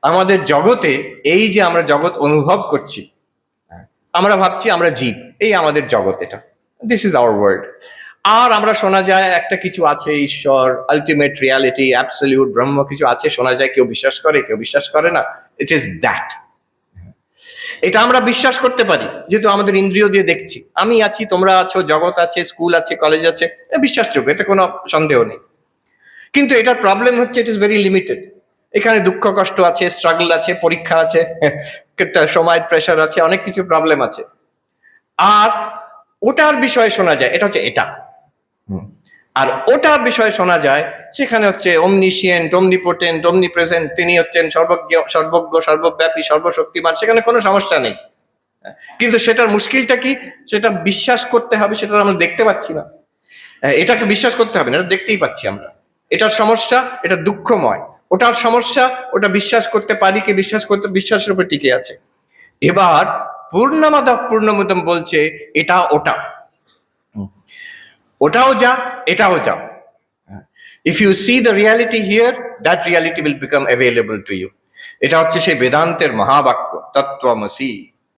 আমাদের জগতে এই যে আমরা জগৎ অনুভব করছি, আমরা ভাবছি আমরা জীব, এই আমাদের জগৎ, এটা দিস ইজ আওয়ার ওয়ার্ল্ড। আর আমরা শোনা যায় একটা কিছু আছে, ঈশ্বর, আলটিমেট রিয়ালিটি, অ্যাবসলিউট ব্রহ্ম কিছু আছে, শোনা যায়, কেউ বিশ্বাস করে কেউ বিশ্বাস করে না। ইট ইজ দ্যাট, এটা আমরা বিশ্বাস করতে পারি যেহেতু আমাদের ইন্দ্রিয় দিয়ে দেখছি। আমি আছি, তোমরা আছো, জগৎ আছে, স্কুল আছে, কলেজ আছে, বিশ্বাসযোগ্য, এটা কোনো সন্দেহ নেই। কিন্তু এটার প্রবলেম হচ্ছে ইট ইজ ভেরি লিমিটেড। এখানে দুঃখ কষ্ট আছে, স্ট্রাগল আছে, পরীক্ষা আছে, সময়ের প্রেশার আছে, অনেক কিছু প্রবলেম আছে। আর ওটার বিষয়ে শোনা যায়, এটা হচ্ছে এটা। আর ওটার বিষয়ে শোনা যায়, সেখানে হচ্ছে অমনিশিয়েন্ট, অমনিপোটেন্ট, অমনিপ্রেজেন্ট, তিনি হচ্ছেন সর্বজ্ঞ, সর্বজ্ঞ, সর্বব্যাপী, সর্বশক্তিমান, সেখানে কোনো সমস্যা নেই। কিন্তু সেটার মুশকিলটা কি, সেটা বিশ্বাস করতে হবে, সেটা আমরা দেখতে পাচ্ছি না। এটাকে বিশ্বাস করতে হবে না, এটা দেখতেই পাচ্ছি আমরা। এটার সমস্যা, এটা দুঃখময়। ওটার সমস্যা, ওটা বিশ্বাস করতে পারি কি বিশ্বাস করতে, বিশ্বাসের উপর টিকে আছে। এবার পূর্ণমাদাঃ পূর্ণমিদম বলছে এটা ওটা, ওটাও যা এটাও যা। If you see the reality here, that reality will become available to you. এটা হচ্ছে সেই বেদান্তের মহাবাক্য, তত্ত্বমসি।